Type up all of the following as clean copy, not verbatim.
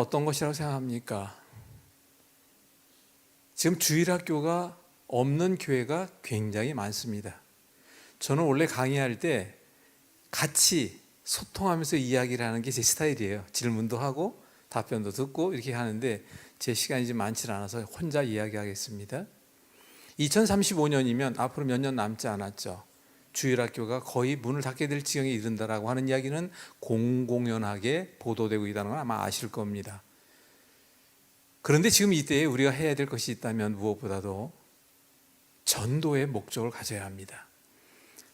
어떤 것이라고 생각합니까? 지금 주일학교가 없는 교회가 굉장히 많습니다. 저는 원래 강의할 때 같이 소통하면서 이야기를 하는 게 제 스타일이에요. 질문도 하고 답변도 듣고 이렇게 하는데 제 시간이 좀 많지 않아서 혼자 이야기하겠습니다. 2035년이면 앞으로 몇 년 남지 않았죠. 주일학교가 거의 문을 닫게 될 지경에 이른다라고 하는 이야기는 공공연하게 보도되고 있다는 건 아마 아실 겁니다. 그런데 지금 이때에 우리가 해야 될 것이 있다면 무엇보다도 전도의 목적을 가져야 합니다.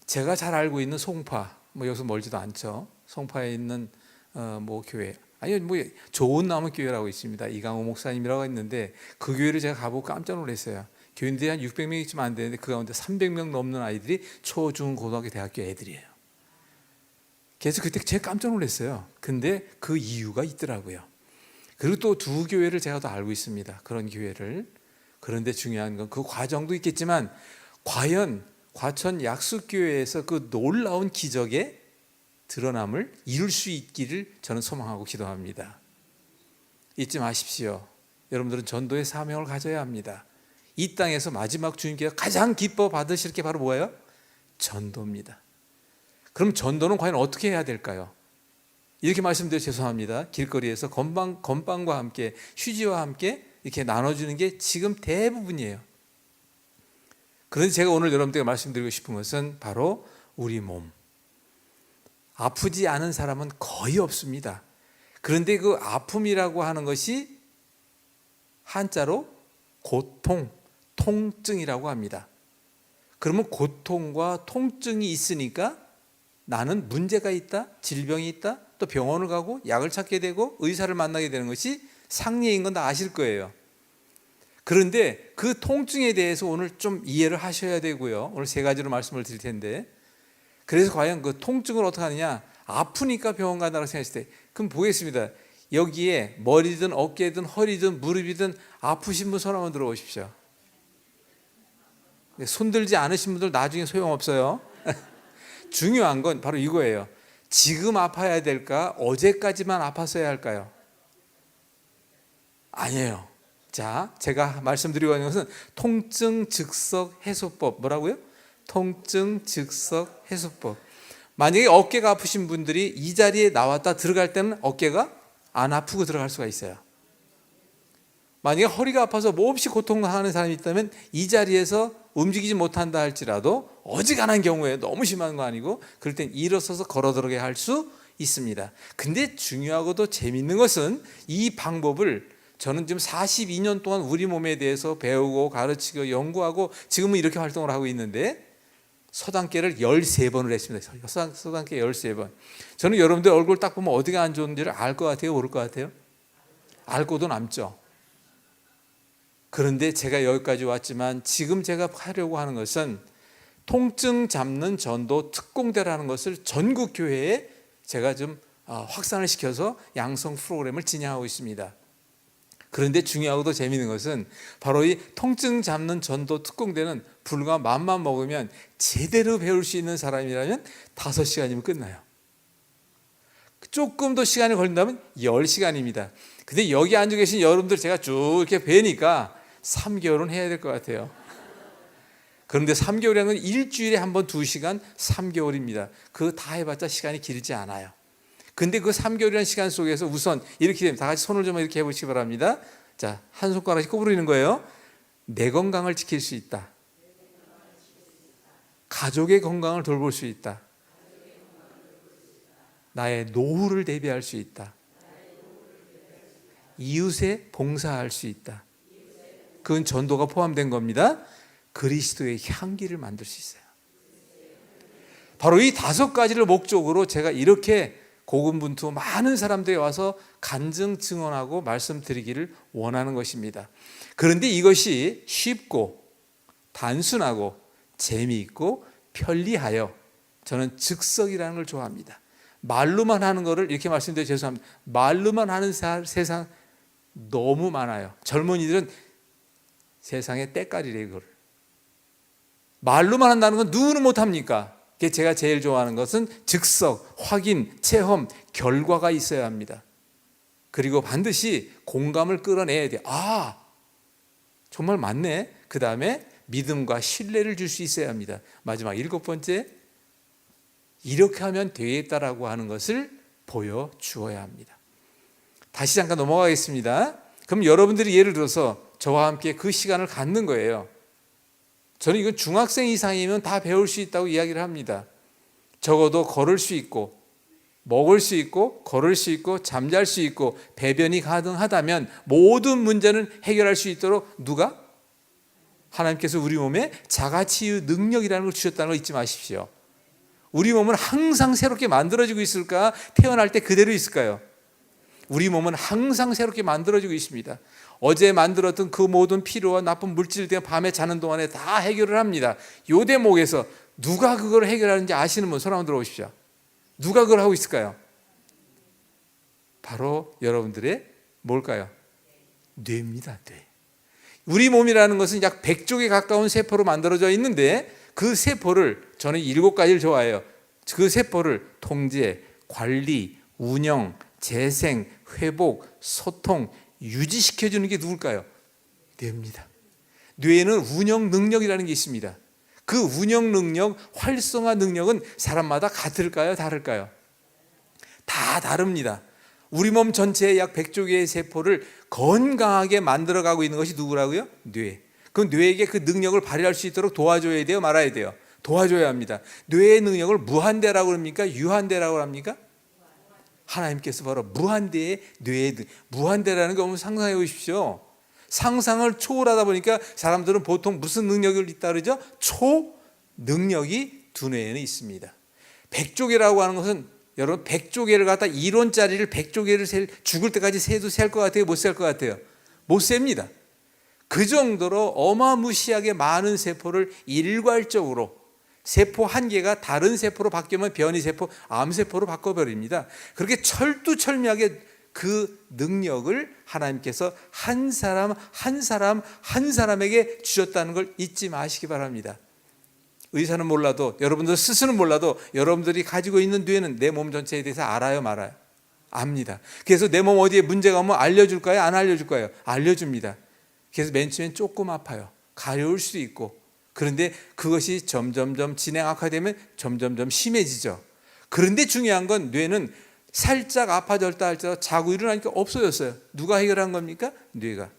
제가 잘 알고 있는 송파, 여기서 멀지도 않죠. 송파에 있는 교회, 좋은 나무 교회라고 있습니다. 이강호 목사님이라고 있는데 그 교회를 제가 가보고 깜짝 놀랐어요. 교인들이 한 600명이쯤 안 되는데 그 가운데 300명 넘는 아이들이 초, 중, 고등학교, 대학교 애들이에요. 그래서 그때 제가 깜짝 놀랐어요. 근데 그 이유가 있더라고요. 그리고 또 두 교회를 제가 더 알고 있습니다. 그런 교회를. 그런데 중요한 건 그 과정도 있겠지만 과연 과천 약수교회에서 그 놀라운 기적의 드러남을 이룰 수 있기를 저는 소망하고 기도합니다. 잊지 마십시오. 여러분들은 전도의 사명을 가져야 합니다. 이 땅에서 마지막 주님께서 가장 기뻐 받으실 게 바로 뭐예요? 전도입니다. 그럼 전도는 과연 어떻게 해야 될까요? 이렇게 말씀드려 죄송합니다. 길거리에서 건빵과 함께 휴지와 함께 이렇게 나눠주는 게 지금 대부분이에요. 그런데 제가 오늘 여러분들에게 말씀드리고 싶은 것은 바로 우리 몸. 아프지 않은 사람은 거의 없습니다. 그런데 그 아픔이라고 하는 것이 한자로 고통, 통증이라고 합니다. 그러면 고통과 통증이 있으니까 나는 문제가 있다, 질병이 있다, 또 병원을 가고 약을 찾게 되고 의사를 만나게 되는 것이 상례인 건 다 아실 거예요. 그런데 그 통증에 대해서 오늘 좀 이해를 하셔야 되고요. 오늘 세 가지로 말씀을 드릴 텐데, 그래서 과연 그 통증을 어떻게 하느냐? 아프니까 병원 간다고 생각했을 때, 그럼 보겠습니다. 여기에 머리든 어깨든 허리든 무릎이든 아프신 분 손 한번 들어보십시오. 손 들지 않으신 분들 나중에 소용없어요. 중요한 건 바로 이거예요. 지금 아파야 될까? 어제까지만 아팠어야 할까요? 아니에요. 자, 제가 말씀드리고 있는 것은 통증 즉석 해소법. 뭐라고요? 통증 즉석 해소법. 만약에 어깨가 아프신 분들이 이 자리에 나왔다 들어갈 때는 어깨가 안 아프고 들어갈 수가 있어요. 만약에 허리가 아파서 몹시 고통하는 사람이 있다면 이 자리에서 움직이지 못한다 할지라도 어지간한 경우에 너무 심한 거 아니고 그럴 땐 일어서서 걸어 들어가게 할 수 있습니다. 근데 중요하고도 재미있는 것은 이 방법을 저는 지금 42년 동안 우리 몸에 대해서 배우고 가르치고 연구하고 지금은 이렇게 활동을 하고 있는데 서당계를 13번을 했습니다. 서당계 13번. 저는 여러분들 얼굴 딱 보면 어디가 안 좋은지를 알 것 같아요? 모를 것 같아요? 알고도 남죠. 그런데 제가 여기까지 왔지만 지금 제가 하려고 하는 것은 통증 잡는 전도 특공대라는 것을 전국 교회에 제가 좀 확산을 시켜서 양성 프로그램을 진행하고 있습니다. 그런데 중요하고도 재미있는 것은 바로 이 통증 잡는 전도 특공대는 불과 맘만 먹으면 제대로 배울 수 있는 사람이라면 5시간이면 끝나요. 조금 더 시간이 걸린다면 10시간입니다. 근데 여기 앉아 계신 여러분들 제가 쭉 이렇게 뵈니까 3개월은 해야 될 것 같아요. 그런데 3개월이라는 건 일주일에 한 번 2시간 3개월입니다. 그거 다 해봤자 시간이 길지 않아요. 근데 그 3개월이라는 시간 속에서 우선 이렇게 되면 다 같이 손을 좀 이렇게 해보시기 바랍니다. 자, 한 손가락씩 구부리는 거예요. 내 건강을 지킬 수 있다. 가족의 건강을 돌볼 수 있다. 나의 노후를 대비할 수 있다. 이웃에 봉사할 수 있다. 그건 전도가 포함된 겁니다. 그리스도의 향기를 만들 수 있어요. 바로 이 5가지를 목적으로 제가 이렇게 고군분투 많은 사람들이 와서 간증 증언하고 말씀드리기를 원하는 것입니다. 그런데 이것이 쉽고 단순하고 재미있고 편리하여 저는 즉석이라는 걸 좋아합니다. 말로만 하는 거를 이렇게 말씀드려 죄송합니다. 말로만 하는 세상 너무 많아요. 젊은이들은 세상의 때깔이래. 이걸 말로만 한다는 건 누구는 못합니까? 제가 제일 좋아하는 것은 즉석, 확인, 체험, 결과가 있어야 합니다. 그리고 반드시 공감을 끌어내야 돼요. 아, 정말 맞네. 그 다음에 믿음과 신뢰를 줄 수 있어야 합니다. 마지막 7번째, 이렇게 하면 되겠다라고 하는 것을 보여주어야 합니다. 다시 잠깐 넘어가겠습니다. 그럼 여러분들이 예를 들어서 저와 함께 그 시간을 갖는 거예요. 저는 이건 중학생 이상이면 다 배울 수 있다고 이야기를 합니다. 적어도 걸을 수 있고 먹을 수 있고 걸을 수 있고 잠잘 수 있고 배변이 가능하다면 모든 문제는 해결할 수 있도록 누가? 하나님께서 우리 몸에 자가치유 능력이라는 걸 주셨다는 걸 잊지 마십시오. 우리 몸은 항상 새롭게 만들어지고 있을까? 태어날 때 그대로 있을까요? 우리 몸은 항상 새롭게 만들어지고 있습니다. 어제 만들었던 그 모든 피로와 나쁜 물질들 밤에 자는 동안에 다 해결을 합니다. 요 대목에서 누가 그걸 해결하는지 아시는 분 손 한번 들어보십시오. 누가 그걸 하고 있을까요? 바로 여러분들의 뭘까요? 뇌입니다. 뇌. 우리 몸이라는 것은 약 100쪽에 가까운 세포로 만들어져 있는데 그 세포를 저는 7가지를 좋아해요. 그 세포를 통제, 관리, 운영, 재생, 회복, 소통, 유지시켜주는 게 누굴까요? 뇌입니다. 뇌에는 운영 능력이라는 게 있습니다. 그 운영 능력, 활성화 능력은 사람마다 같을까요? 다를까요? 다 다릅니다. 우리 몸 전체의 약 100조 개의 세포를 건강하게 만들어가고 있는 것이 누구라고요? 뇌. 그 뇌에게 그 능력을 발휘할 수 있도록 도와줘야 돼요? 말아야 돼요? 도와줘야 합니다. 뇌의 능력을 무한대라고 합니까? 유한대라고 합니까? 하나님께서 바로 무한대의 뇌의 무한대라는 거 한번 상상해 보십시오. 상상을 초월하다 보니까 사람들은 보통 무슨 능력을 있다 그러죠? 초능력이 두뇌에는 있습니다. 100조개라고 하는 것은 여러분 100조개를 갖다 이론짜리를 100조개를 죽을 때까지 세도 셀 것 같아요? 못 셀 것 같아요? 못 셉니다. 그 정도로 어마무시하게 많은 세포를 일괄적으로 세포 한 개가 다른 세포로 바뀌면 변이세포, 암세포로 바꿔버립니다. 그렇게 철두철미하게 그 능력을 하나님께서 한 사람 한 사람에게 주셨다는 걸 잊지 마시기 바랍니다. 의사는 몰라도 여러분들 스스로는 몰라도 여러분들이 가지고 있는 뇌는 내 몸 전체에 대해서 알아요 말아요? 압니다. 그래서 내 몸 어디에 문제가 오면 알려줄까요? 안 알려줄까요? 알려줍니다. 그래서 맨 처음엔 조금 아파요. 가려울 수도 있고. 그런데 그것이 점점점 진행 악화되면 점점점 심해지죠. 그런데 중요한 건 뇌는 살짝 아파졌다 할지라도 자고 일어나니까 없어졌어요. 누가 해결한 겁니까? 뇌가.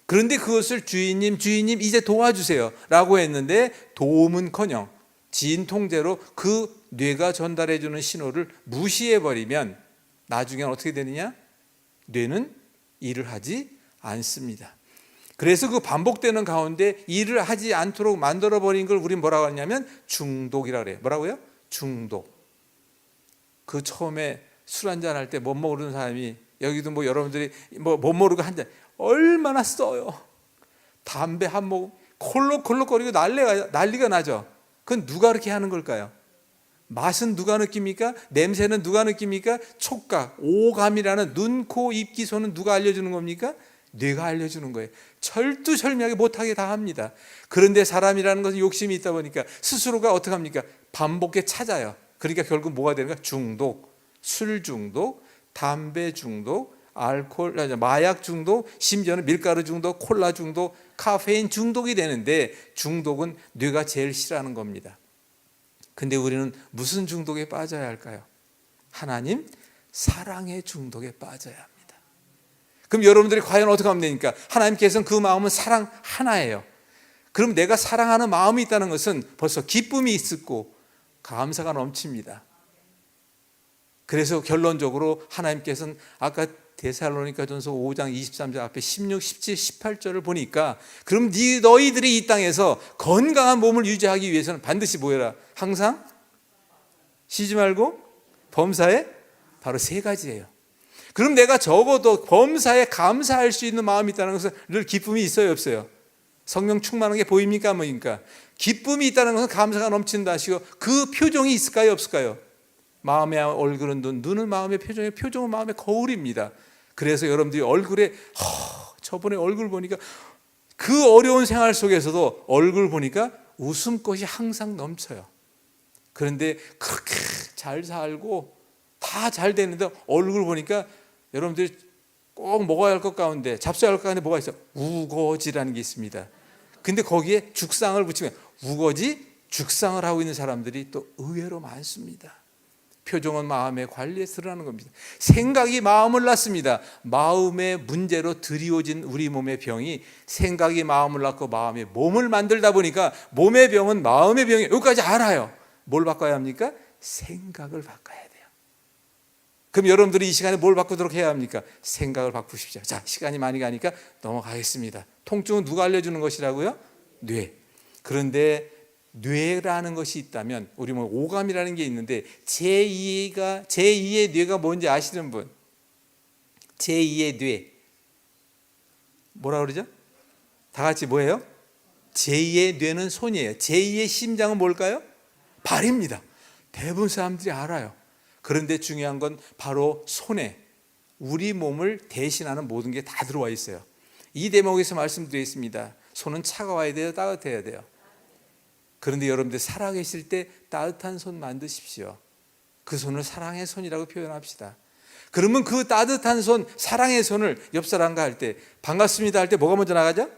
그런데 그것을 주인님 이제 도와주세요 라고 했는데 도움은커녕 지인 통제로 그 뇌가 전달해 주는 신호를 무시해버리면 나중에는 어떻게 되느냐? 뇌는 일을 하지 않습니다. 그래서 그 반복되는 가운데 일을 하지 않도록 만들어버린 걸 우린 뭐라고 하냐면 중독이라고 그래요. 뭐라고요? 중독. 그 처음에 술 한잔 할 때 못 모르는 사람이 여기도 뭐 여러분들이 못 모르고 한 잔 얼마나 써요. 담배 한 모금 콜록콜록거리고 난리가 나죠. 그건 누가 그렇게 하는 걸까요? 맛은 누가 느낍니까? 냄새는 누가 느낍니까? 촉각, 오감이라는 눈, 코, 입, 귀, 손은 누가 알려주는 겁니까? 뇌가 알려주는 거예요. 철두철미하게 못하게 다 합니다. 그런데 사람이라는 것은 욕심이 있다 보니까 스스로가 어떻게 합니까? 반복해 찾아요. 그러니까 결국 뭐가 되는가? 중독, 술 중독, 담배 중독, 알코올, 마약 중독, 심지어는 밀가루 중독, 콜라 중독, 카페인 중독이 되는데 중독은 뇌가 제일 싫어하는 겁니다. 근데 우리는 무슨 중독에 빠져야 할까요? 하나님 사랑의 중독에 빠져야 합니다. 그럼 여러분들이 과연 어떻게 하면 되니까? 하나님께서는 그 마음은 사랑 하나예요. 그럼 내가 사랑하는 마음이 있다는 것은 벌써 기쁨이 있고 감사가 넘칩니다. 그래서 결론적으로 하나님께서는 아까 데살로니가전서 5장 23절 앞에 16, 17, 18절을 보니까 그럼 너희들이 이 땅에서 건강한 몸을 유지하기 위해서는 반드시 뭐해라? 항상 쉬지 말고 범사에 바로 3가지예요. 그럼 내가 적어도 범사에 감사할 수 있는 마음이 있다는 것은 늘 기쁨이 있어요, 없어요? 성령 충만한 게 보입니까, 뭐입니까? 기쁨이 있다는 것은 감사가 넘친다 하시고 그 표정이 있을까요, 없을까요? 마음의 얼굴은 눈은 마음의 표정은 마음의 거울입니다. 그래서 여러분들이 얼굴에 저번에 얼굴 보니까 그 어려운 생활 속에서도 얼굴 보니까 웃음꽃이 항상 넘쳐요. 그런데 그렇게 잘 살고 다 잘 되는데 얼굴 보니까 여러분들이 꼭 먹어야 할 것 가운데, 잡숴야 할 것 가운데 뭐가 있어요? 우거지라는 게 있습니다. 근데 거기에 죽상을 붙이면 우거지, 죽상을 하고 있는 사람들이 또 의외로 많습니다. 표정은 마음의 관리에 드러나는 겁니다. 생각이 마음을 낳습니다. 마음의 문제로 드리워진 우리 몸의 병이 생각이 마음을 낳고 마음이 몸을 만들다 보니까 몸의 병은 마음의 병이에요. 여기까지 알아요. 뭘 바꿔야 합니까? 생각을 바꿔야 돼요. 그럼 여러분들이 이 시간에 뭘 바꾸도록 해야 합니까? 생각을 바꾸십시오. 자, 시간이 많이 가니까 넘어가겠습니다. 통증은 누가 알려주는 것이라고요? 뇌. 그런데 뇌라는 것이 있다면, 우리 뭐 오감이라는 게 있는데, 제2의 뇌가 뭔지 아시는 분? 제2의 뇌 뭐라 그러죠? 다 같이 뭐예요? 제2의 뇌는 손이에요. 제2의 심장은 뭘까요? 발입니다. 대부분 사람들이 알아요. 그런데 중요한 건 바로 손에 우리 몸을 대신하는 모든 게 다 들어와 있어요. 이 대목에서 말씀드리겠습니다. 손은 차가워야 돼요? 따뜻해야 돼요? 그런데 여러분들 살아계실 때 따뜻한 손 만드십시오. 그 손을 사랑의 손이라고 표현합시다. 그러면 그 따뜻한 손, 사랑의 손을 옆 사람과 할 때, 반갑습니다 할 때 뭐가 먼저 나가죠?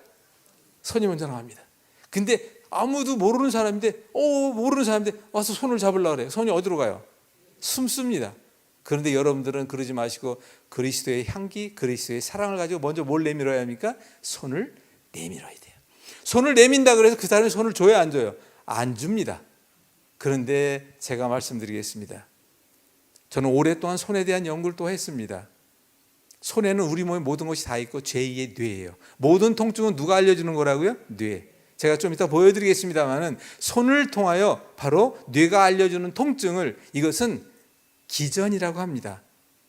손이 먼저 나갑니다. 근데 아무도 모르는 사람인데 와서 손을 잡으려고 그래요. 손이 어디로 가요? 숨습니다. 그런데 여러분들은 그러지 마시고 그리스도의 향기, 그리스도의 사랑을 가지고 먼저 뭘 내밀어야 합니까? 손을 내밀어야 돼요. 손을 내민다 그래서 그 사람이 손을 줘요, 안 줘요? 안 줍니다. 그런데 제가 말씀드리겠습니다. 저는 오랫동안 손에 대한 연구를 또 했습니다. 손에는 우리 몸의 모든 것이 다 있고 제2의 뇌예요. 모든 통증은 누가 알려주는 거라고요? 뇌. 제가 좀 이따 보여드리겠습니다만은 손을 통하여 바로 뇌가 알려주는 통증을, 이것은 기전이라고 합니다.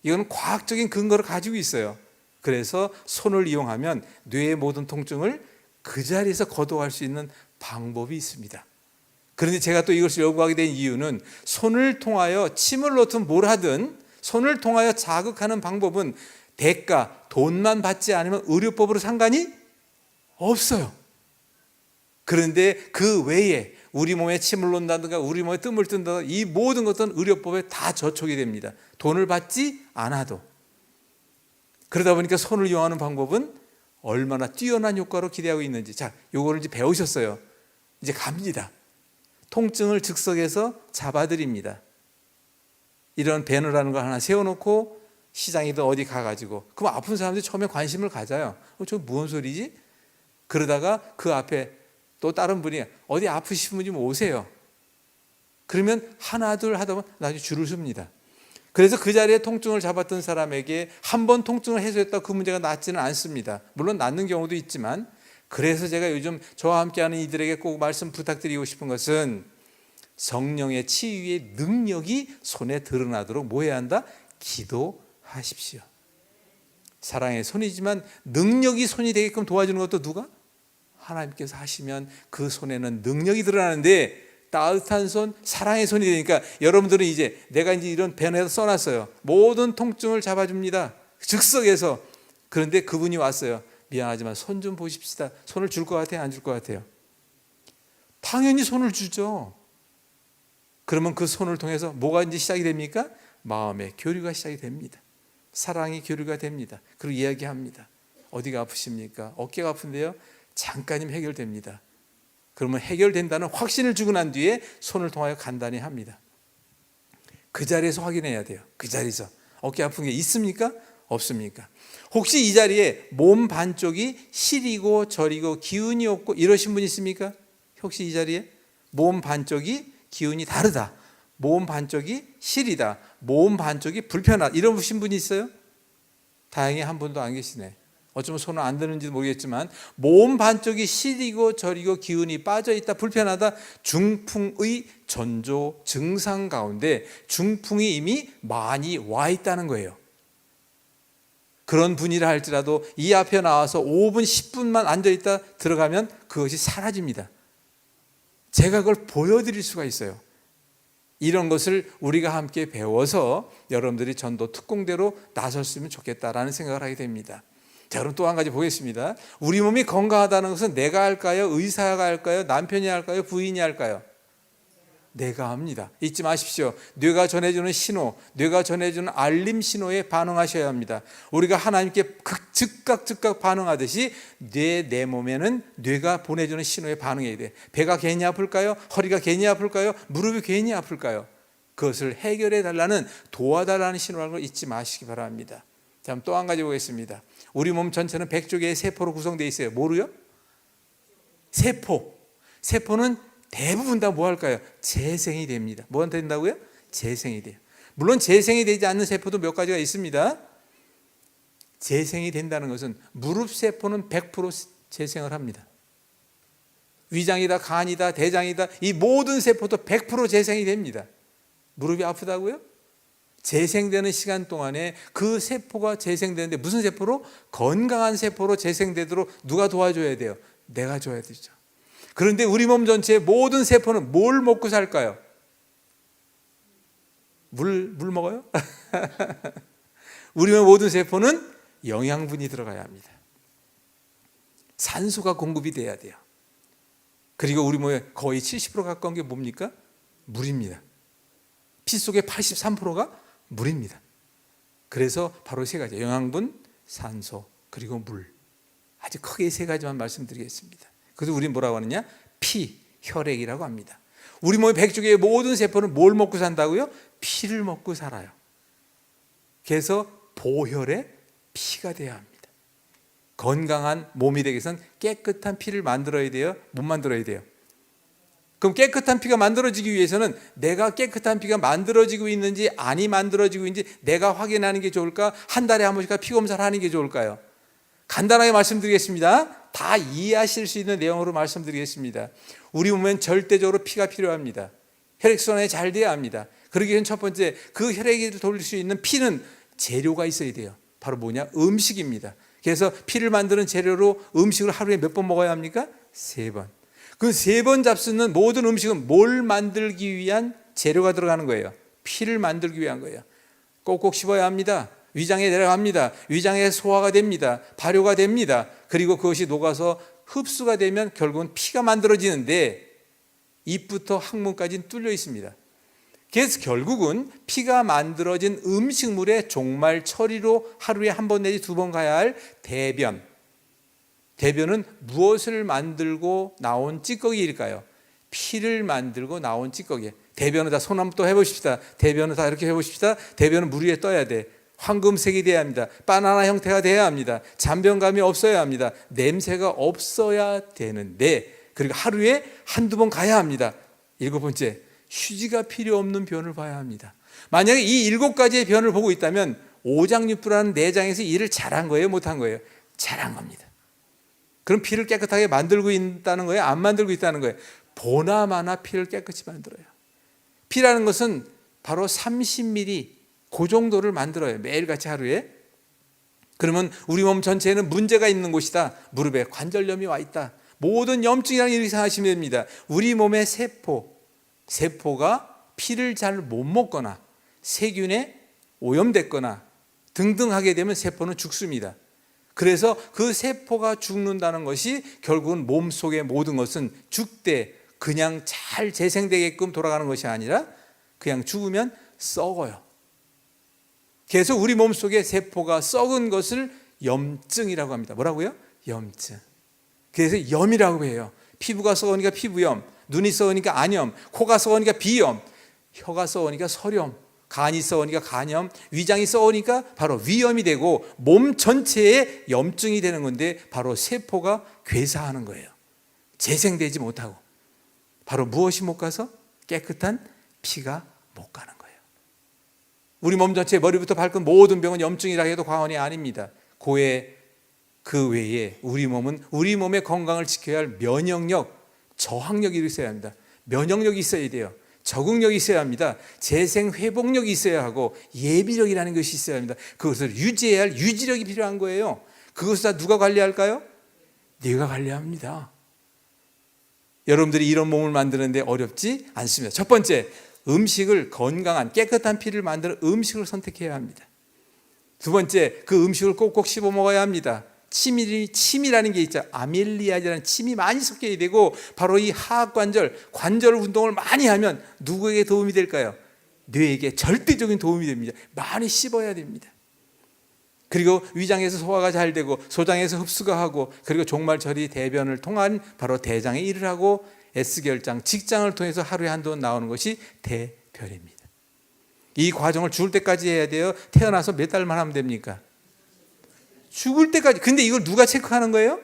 이건 과학적인 근거를 가지고 있어요. 그래서 손을 이용하면 뇌의 모든 통증을 그 자리에서 거둬갈 수 있는 방법이 있습니다. 그런데 제가 또 이것을 연구하게 된 이유는, 손을 통하여 침을 놓든 뭘 하든 손을 통하여 자극하는 방법은 대가, 돈만 받지 않으면 의료법으로 상관이 없어요. 그런데 그 외에 우리 몸에 침을 놓는다든가 우리 몸에 뜸을 뜬다든가 이 모든 것들은 의료법에 다 저촉이 됩니다. 돈을 받지 않아도. 그러다 보니까 손을 이용하는 방법은 얼마나 뛰어난 효과로 기대하고 있는지, 자, 요거를 이제 배우셨어요. 이제 갑니다. 통증을 즉석에서 잡아드립니다. 이런 배너라는 걸 하나 세워놓고 시장이든 어디 가가지고, 그럼 아픈 사람들이 처음에 관심을 가져요. 저 무슨 소리지? 그러다가 그 앞에 또 다른 분이 어디 아프신 분이 오세요. 그러면 하나 둘 하다 보면 나중에 줄을 섭니다. 그래서 그 자리에 통증을 잡았던 사람에게 한 번 통증을 해소했다고 그 문제가 낫지는 않습니다. 물론 낫는 경우도 있지만, 그래서 제가 요즘 저와 함께하는 이들에게 꼭 말씀 부탁드리고 싶은 것은, 성령의 치유의 능력이 손에 드러나도록 뭐 해야 한다? 기도하십시오. 사랑의 손이지만 능력이 손이 되게끔 도와주는 것도 누가? 하나님께서 하시면 그 손에는 능력이 드러나는데, 따뜻한 손, 사랑의 손이 되니까 여러분들은 이제 내가 이제 이런 배너에서 써놨어요. 모든 통증을 잡아줍니다. 즉석에서. 그런데 그분이 왔어요. 미안하지만 손 좀 보십시다. 손을 줄 것 같아요? 안 줄 것 같아요? 당연히 손을 주죠. 그러면 그 손을 통해서 뭐가 이제 시작이 됩니까? 마음의 교류가 시작이 됩니다. 사랑의 교류가 됩니다. 그리고 이야기합니다. 어디가 아프십니까? 어깨가 아픈데요? 잠깐이면 해결됩니다. 그러면 해결된다는 확신을 주고 난 뒤에 손을 통하여 간단히 합니다. 그 자리에서 확인해야 돼요. 그 자리에서 어깨 아픈 게 있습니까? 없습니까? 혹시 이 자리에 몸 반쪽이 시리고 저리고 기운이 없고 이러신 분 있습니까? 혹시 이 자리에 몸 반쪽이 기운이 다르다, 몸 반쪽이 시리다, 몸 반쪽이 불편하다 이러신 분이 있어요? 다행히 한 분도 안 계시네. 어쩌면 손을 안 드는지도 모르겠지만, 몸 반쪽이 시리고 저리고 기운이 빠져있다, 불편하다, 중풍의 전조 증상 가운데 중풍이 이미 많이 와 있다는 거예요. 그런 분이라 할지라도 이 앞에 나와서 5분 10분만 앉아있다 들어가면 그것이 사라집니다. 제가 그걸 보여드릴 수가 있어요. 이런 것을 우리가 함께 배워서 여러분들이 전도 특공대로 나섰으면 좋겠다라는 생각을 하게 됩니다. 자, 그럼 또 한 가지 보겠습니다. 우리 몸이 건강하다는 것은 내가 할까요? 의사가 할까요? 남편이 할까요? 부인이 할까요? 뇌가 합니다. 잊지 마십시오. 뇌가 전해주는 신호, 뇌가 전해주는 알림 신호에 반응하셔야 합니다. 우리가 하나님께 즉각 반응하듯이 내 몸에는 뇌가 보내주는 신호에 반응해야 돼. 배가 괜히 아플까요? 허리가 괜히 아플까요? 무릎이 괜히 아플까요? 그것을 해결해 달라는, 도와달라는 신호라는 걸 잊지 마시기 바랍니다. 자, 또 한 가지 보겠습니다. 우리 몸 전체는 100조 세포로 구성되어 있어요. 뭐로요? 세포. 세포는 대부분 다 뭐 할까요? 재생이 됩니다. 뭐 된다고요? 재생이 돼요. 물론 재생이 되지 않는 세포도 몇 가지가 있습니다. 재생이 된다는 것은 무릎 세포는 100% 재생을 합니다. 위장이다, 간이다, 대장이다, 이 모든 세포도 100% 재생이 됩니다. 무릎이 아프다고요? 재생되는 시간 동안에 그 세포가 재생되는데, 무슨 세포로? 건강한 세포로 재생되도록 누가 도와줘야 돼요? 내가 줘야 되죠. 그런데 우리 몸 전체의 모든 세포는 뭘 먹고 살까요? 물 먹어요? 우리 몸의 모든 세포는 영양분이 들어가야 합니다. 산소가 공급이 돼야 돼요. 그리고 우리 몸의 거의 70% 가까운 게 뭡니까? 물입니다. 피 속의 83%가 물입니다. 그래서 바로 세 가지, 영양분, 산소, 그리고 물. 아주 크게 세 가지만 말씀드리겠습니다. 그래서 우리는 뭐라고 하느냐? 피, 혈액이라고 합니다. 우리 몸의 100조개의 모든 세포는 뭘 먹고 산다고요? 피를 먹고 살아요. 그래서 보혈의 피가 돼야 합니다. 건강한 몸이 되기 위해서는 깨끗한 피를 만들어야 돼요? 못 만들어야 돼요? 그럼 깨끗한 피가 만들어지기 위해서는 내가 깨끗한 피가 만들어지고 있는지 아니 만들어지고 있는지 내가 확인하는 게 좋을까? 한 달에 한 번씩 피 검사를 하는 게 좋을까요? 간단하게 말씀드리겠습니다. 다 이해하실 수 있는 내용으로 말씀드리겠습니다. 우리 몸엔 절대적으로 피가 필요합니다. 혈액순환이 잘 돼야 합니다. 그러기 위해서는 첫 번째, 그 혈액을 돌릴 수 있는 피는 재료가 있어야 돼요. 바로 뭐냐? 음식입니다. 그래서 피를 만드는 재료로 음식을 하루에 몇 번 먹어야 합니까? 3번. 그 3번 잡수는 모든 음식은 뭘 만들기 위한 재료가 들어가는 거예요? 피를 만들기 위한 거예요. 꼭꼭 씹어야 합니다. 위장에 내려갑니다. 위장에 소화가 됩니다. 발효가 됩니다. 그리고 그것이 녹아서 흡수가 되면 결국은 피가 만들어지는데 입부터 항문까지는 뚫려 있습니다. 그래서 결국은 피가 만들어진 음식물의 종말 처리로 하루에 한 번 내지 2번 가야 할 대변. 대변은 무엇을 만들고 나온 찌꺼기일까요? 피를 만들고 나온 찌꺼기. 대변은 다 손 한번 또 해보십시다. 대변은 다 이렇게 해보십시다. 대변은 물 위에 떠야 돼. 황금색이 돼야 합니다. 바나나 형태가 돼야 합니다. 잔변감이 없어야 합니다. 냄새가 없어야 되는데, 그리고 하루에 한두 번 가야 합니다. 7번째, 휴지가 필요 없는 변을 봐야 합니다. 만약에 이 7가지의 변을 보고 있다면 오장육부라는 내장에서 일을 잘한 거예요? 못한 거예요? 잘한 겁니다. 그럼 피를 깨끗하게 만들고 있다는 거예요? 안 만들고 있다는 거예요? 보나마나 피를 깨끗이 만들어요. 피라는 것은 바로 30ml, 그 정도를 만들어요. 매일같이 하루에. 그러면 우리 몸 전체에는 문제가 있는 곳이다. 무릎에 관절염이 와 있다. 모든 염증이랑 이렇게 생각하시면 됩니다. 우리 몸의 세포가 피를 잘 못 먹거나 세균에 오염됐거나 등등 하게 되면 세포는 죽습니다. 그래서 그 세포가 죽는다는 것이 결국은 몸속의 모든 것은 죽되 그냥 잘 재생되게끔 돌아가는 것이 아니라 그냥 죽으면 썩어요. 그래서 우리 몸속의 세포가 썩은 것을 염증이라고 합니다. 뭐라고요? 염증. 그래서 염이라고 해요. 피부가 썩으니까 피부염, 눈이 썩으니까 안염, 코가 썩으니까 비염, 혀가 썩으니까 설염, 간이 썩으니까 간염, 위장이 썩으니까 바로 위염이 되고 몸 전체에 염증이 되는 건데 바로 세포가 괴사하는 거예요. 재생되지 못하고. 바로 무엇이 못 가서? 깨끗한 피가 못 가는 거예요. 우리 몸 전체 머리부터 발끝 모든 병은 염증이라 해도 과언이 아닙니다. 그 외에 우리 몸의 건강을 지켜야 할 면역력, 저항력이 있어야 합니다. 면역력이 있어야 돼요. 적응력이 있어야 합니다. 재생 회복력이 있어야 하고 예비력이라는 것이 있어야 합니다. 그것을 유지해야 할 유지력이 필요한 거예요. 그것을 다 누가 관리할까요? 네가 관리합니다. 여러분들이 이런 몸을 만드는데 어렵지 않습니다. 첫 번째, 음식을 건강한 깨끗한 피를 만드는 음식을 선택해야 합니다. 두 번째, 그 음식을 꼭꼭 씹어 먹어야 합니다. 침이라는 게 있죠. 아밀리아제라는 침이 많이 섞여야 되고, 바로 이 하악관절 운동을 많이 하면 누구에게 도움이 될까요? 뇌에게 절대적인 도움이 됩니다. 많이 씹어야 됩니다. 그리고 위장에서 소화가 잘 되고, 소장에서 흡수가 하고, 그리고 종말처리 대변을 통한 바로 대장에 일을 하고, S결장, 직장을 통해서 하루에 한두 번 나오는 것이 대변입니다. 이 과정을 죽을 때까지 해야 돼요? 태어나서 몇 달만 하면 됩니까? 죽을 때까지. 근데 이걸 누가 체크하는 거예요?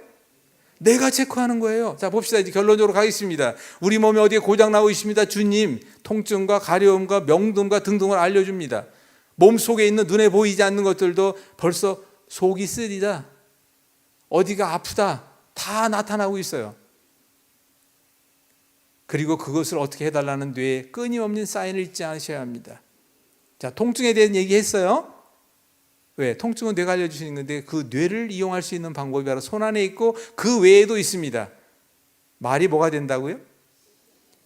내가 체크하는 거예요. 자, 봅시다. 이제 결론적으로 가겠습니다. 우리 몸에 어디에 고장 나고 있습니다. 주님, 통증과 가려움과 명등과 등등을 알려줍니다. 몸 속에 있는 눈에 보이지 않는 것들도 벌써 속이 쓰리다, 어디가 아프다, 다 나타나고 있어요. 그리고 그것을 어떻게 해달라는 뇌에 끊임없는 사인을 잊지 않으셔야 합니다. 자, 통증에 대한 얘기했어요. 왜? 통증은 뇌가 알려주시는 건데, 그 뇌를 이용할 수 있는 방법이 바로 손 안에 있고 그 외에도 있습니다. 말이 뭐가 된다고요?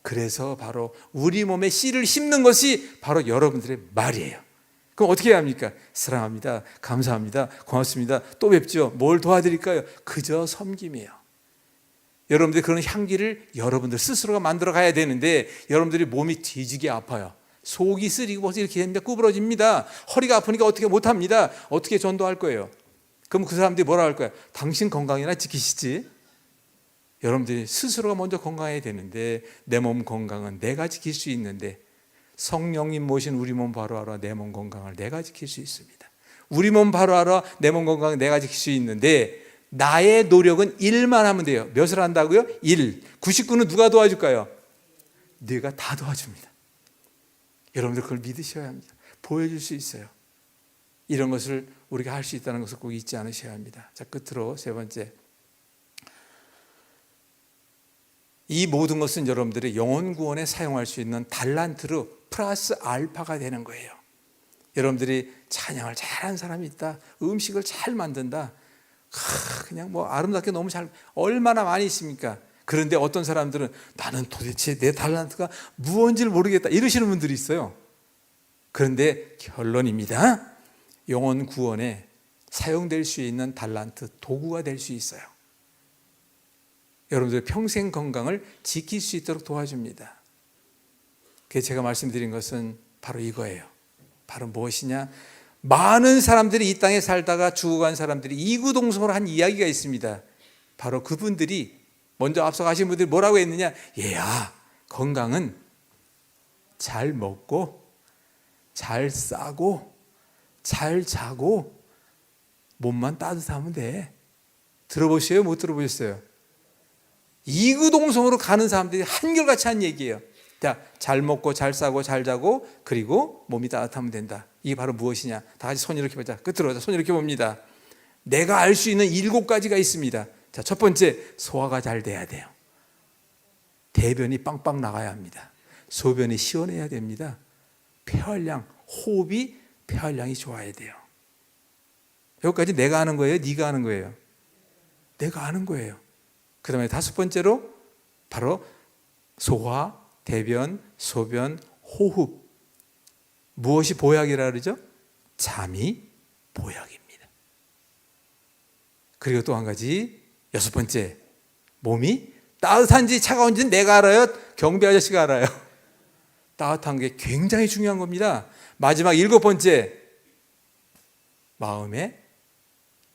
그래서 바로 우리 몸에 씨를 심는 것이 바로 여러분들의 말이에요. 그럼 어떻게 해야 합니까? 사랑합니다, 감사합니다, 고맙습니다, 또 뵙죠, 뭘 도와드릴까요? 그저 섬김이에요. 여러분들이 그런 향기를 여러분들 스스로가 만들어 가야 되는데, 여러분들이 몸이 뒤지게 아파요. 속이 쓰리고 벌써 이렇게 됩니다. 구부러집니다. 허리가 아프니까 어떻게 못합니다. 어떻게 전도할 거예요? 그럼 그 사람들이 뭐라 할 거예요? 당신 건강이나 지키시지. 여러분들이 스스로가 먼저 건강해야 되는데, 내 몸 건강은 내가 지킬 수 있는데, 성령님 모신 우리 몸 바로 알아 내 몸 건강을 내가 지킬 수 있습니다. 우리 몸 바로 알아 내 몸 건강을 내가 지킬 수 있는데, 나의 노력은 1만 하면 돼요. 몇을 한다고요? 1. 99는 누가 도와줄까요? 네가 다 도와줍니다. 여러분들 그걸 믿으셔야 합니다. 보여줄 수 있어요. 이런 것을 우리가 할 수 있다는 것을 꼭 잊지 않으셔야 합니다. 자, 끝으로 세 번째, 이 모든 것은 여러분들의 영혼 구원에 사용할 수 있는 달란트로 플러스 알파가 되는 거예요. 여러분들이 찬양을 잘하는 사람이 있다, 음식을 잘 만든다, 그냥 뭐 아름답게 너무 잘, 얼마나 많이 있습니까? 그런데 어떤 사람들은 나는 도대체 내 달란트가 무언지를 모르겠다 이러시는 분들이 있어요. 그런데 결론입니다. 영혼 구원에 사용될 수 있는 달란트, 도구가 될 수 있어요. 여러분들 평생 건강을 지킬 수 있도록 도와줍니다. 그래서 제가 말씀드린 것은 바로 이거예요. 바로 무엇이냐? 많은 사람들이 이 땅에 살다가 죽어간 사람들이 이구동성으로 한 이야기가 있습니다. 바로 그분들이, 먼저 앞서가신 분들이 뭐라고 했느냐? 얘야, 건강은 잘 먹고 잘 싸고 잘 자고 몸만 따뜻하면 돼. 들어보셨어요? 못 들어보셨어요? 이구동성으로 가는 사람들이 한결같이 한 얘기예요. 자, 잘 먹고 잘 싸고 잘 자고 그리고 몸이 따뜻하면 된다. 이게 바로 무엇이냐? 다 같이 손 이렇게 보자. 끝으로 손 이렇게 봅니다. 내가 알 수 있는 7가지가 있습니다. 자, 첫 번째, 소화가 잘 돼야 돼요. 대변이 빵빵 나가야 합니다. 소변이 시원해야 됩니다. 폐활량, 호흡이 폐활량이 좋아야 돼요. 여기까지 내가 아는 거예요? 네가 아는 거예요? 내가 아는 거예요. 그 다음에 5번째로 바로 소화, 대변, 소변, 호흡. 무엇이 보약이라 그러죠? 잠이 보약입니다. 그리고 또 한 가지, 6번째, 몸이 따뜻한지 차가운지는 내가 알아요? 경비 아저씨가 알아요? 따뜻한 게 굉장히 중요한 겁니다. 마지막 7번째, 마음의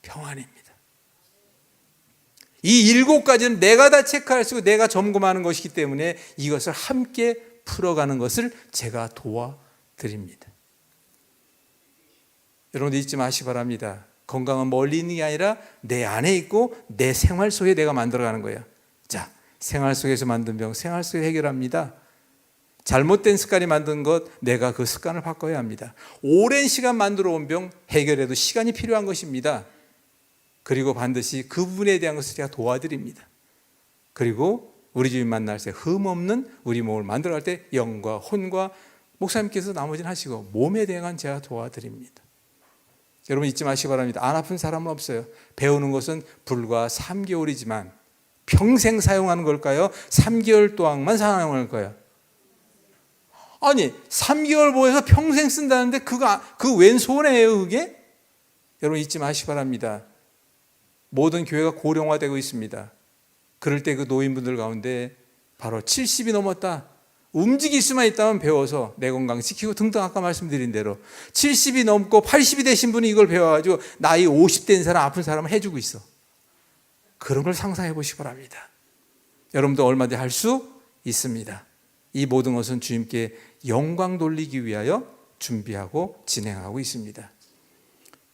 평안입니다. 이 7가지는 내가 다 체크할 수 있고 내가 점검하는 것이기 때문에 이것을 함께 풀어가는 것을 제가 도와드립니다. 여러분들 잊지 마시기 바랍니다. 건강은 멀리 있는 게 아니라 내 안에 있고 내 생활 속에 내가 만들어가는 거예요. 자, 생활 속에서 만든 병, 생활 속에 해결합니다. 잘못된 습관이 만든 것, 내가 그 습관을 바꿔야 합니다. 오랜 시간 만들어 온 병, 해결해도 시간이 필요한 것입니다. 그리고 반드시 그 부분에 대한 것을 제가 도와드립니다. 그리고 우리 주님 만날 때 흠없는 우리 몸을 만들어갈 때 영과 혼과 목사님께서 나머지는 하시고 몸에 대한 제가 도와드립니다. 여러분 잊지 마시기 바랍니다. 안 아픈 사람은 없어요. 배우는 것은 불과 3개월이지만 평생 사용하는 걸까요? 3개월 동안만 사용할 거예요. 아니 3개월 보여서 평생 쓴다는데 그 왼손해예요 그게? 여러분 잊지 마시기 바랍니다. 모든 교회가 고령화되고 있습니다. 그럴 때 그 노인분들 가운데 바로 70이 넘었다, 움직일 수만 있다면 배워서 내 건강 지키고 등등, 아까 말씀드린 대로 70이 넘고 80이 되신 분이 이걸 배워가지고 나이 50대인 사람, 아픈 사람을 해주고 있어. 그런 걸 상상해 보시기 바랍니다. 여러분도 얼마든지 할 수 있습니다. 이 모든 것은 주님께 영광 돌리기 위하여 준비하고 진행하고 있습니다.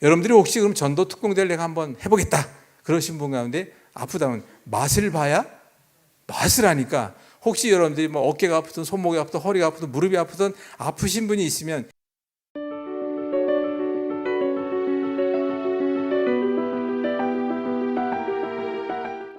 여러분들이 혹시 그럼 전도 특공대를 내가 한번 해보겠다 그러신 분 가운데 아프다면 맛을 봐야, 맛을 하니까, 혹시 여러분들이 뭐 어깨가 아프든 손목이 아프든 허리가 아프든 무릎이 아프든 아프신 분이 있으면